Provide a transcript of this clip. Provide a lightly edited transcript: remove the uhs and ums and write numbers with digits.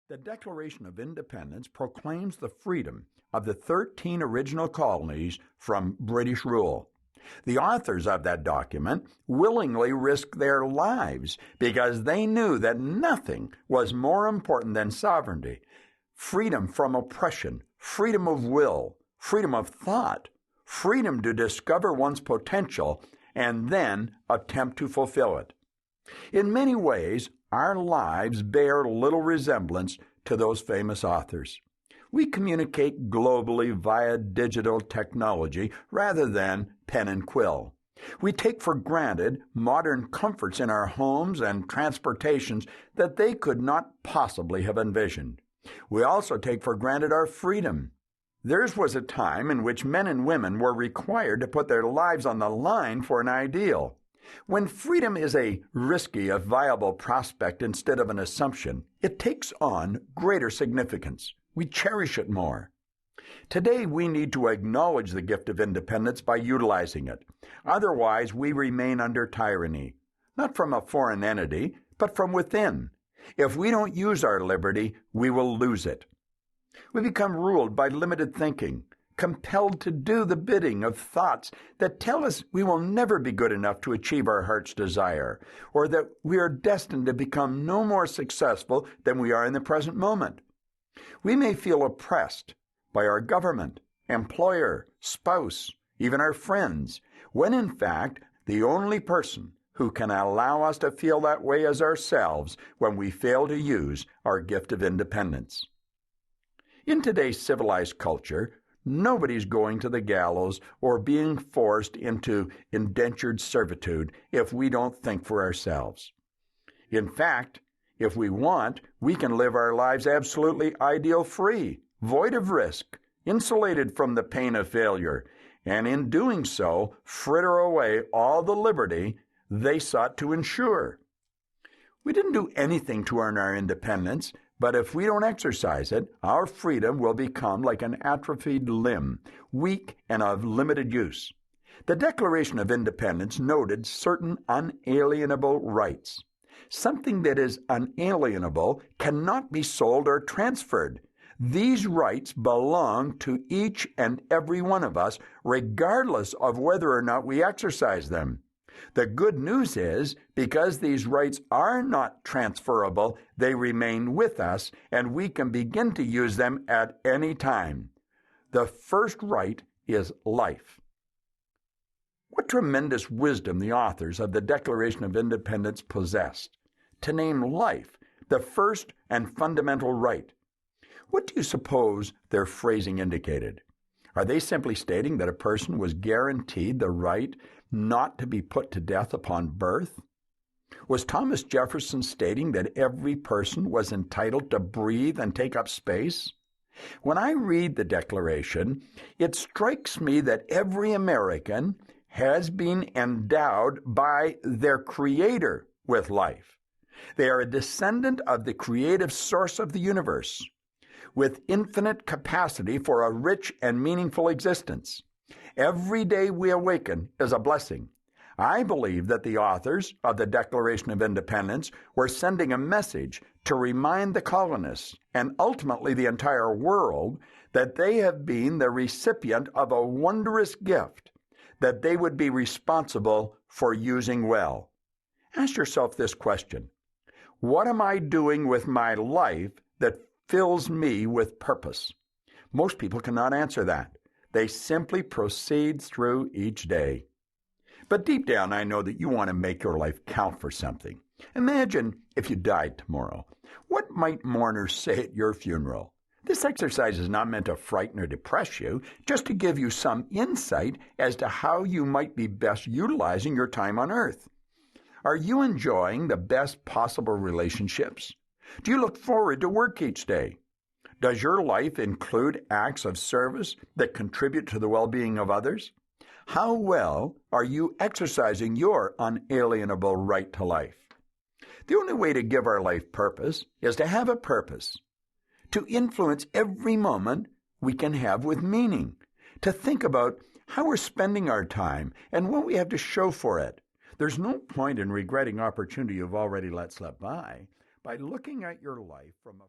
The Declaration of Independence proclaims the freedom of the 13 original colonies from British rule. The authors of that document willingly risked their lives because they knew that nothing was more important than sovereignty, freedom from oppression, freedom of will, freedom of thought, freedom to discover one's potential and then attempt to fulfill it. In many ways, our lives bear little resemblance to those famous authors. We communicate globally via digital technology rather than pen and quill. We take for granted modern comforts in our homes and transportations that they could not possibly have envisioned. We also take for granted our freedom. Theirs was a time in which men and women were required to put their lives on the line for an ideal. When freedom is a risky, a viable prospect instead of an assumption, it takes on greater significance. We cherish it more. Today, we need to acknowledge the gift of independence by utilizing it. Otherwise, we remain under tyranny, not from a foreign entity, but from within. If we don't use our liberty, we will lose it. We become ruled by limited thinking, compelled to do the bidding of thoughts that tell us we will never be good enough to achieve our heart's desire, or that we are destined to become no more successful than we are in the present moment. We may feel oppressed by our government, employer, spouse, even our friends, when in fact the only person who can allow us to feel that way is ourselves when we fail to use our gift of independence. In today's civilized culture, nobody's going to the gallows or being forced into indentured servitude if we don't think for ourselves. In fact, if we want, we can live our lives absolutely ideal-free, void of risk, insulated from the pain of failure, and in doing so, fritter away all the liberty they sought to ensure. We didn't do anything to earn our independence, but if we don't exercise it, our freedom will become like an atrophied limb, weak and of limited use. The Declaration of Independence noted certain unalienable rights. Something that is unalienable cannot be sold or transferred. These rights belong to each and every one of us, regardless of whether or not we exercise them. The good news is, because these rights are not transferable, they remain with us, and we can begin to use them at any time. The first right is life. What tremendous wisdom the authors of the Declaration of Independence possessed to name life the first and fundamental right. What do you suppose their phrasing indicated? Are they simply stating that a person was guaranteed the right not to be put to death upon birth? Was Thomas Jefferson stating that every person was entitled to breathe and take up space? When I read the Declaration, it strikes me that every American has been endowed by their Creator with life. They are a descendant of the creative source of the universe, with infinite capacity for a rich and meaningful existence. Every day we awaken is a blessing. I believe that the authors of the Declaration of Independence were sending a message to remind the colonists, and ultimately the entire world, that they have been the recipient of a wondrous gift that they would be responsible for using well. Ask yourself this question: what am I doing with my life that fills me with purpose? Most people cannot answer that. They simply proceed through each day. But deep down, I know that you want to make your life count for something. Imagine if you died tomorrow. What might mourners say at your funeral? This exercise is not meant to frighten or depress you, just to give you some insight as to how you might be best utilizing your time on earth. Are you enjoying the best possible relationships? Do you look forward to work each day? Does your life include acts of service that contribute to the well-being of others? How well are you exercising your unalienable right to life? The only way to give our life purpose is to have a purpose, to influence every moment we can have with meaning, to think about how we're spending our time and what we have to show for it. There's no point in regretting opportunity you've already let slip by looking at your life from a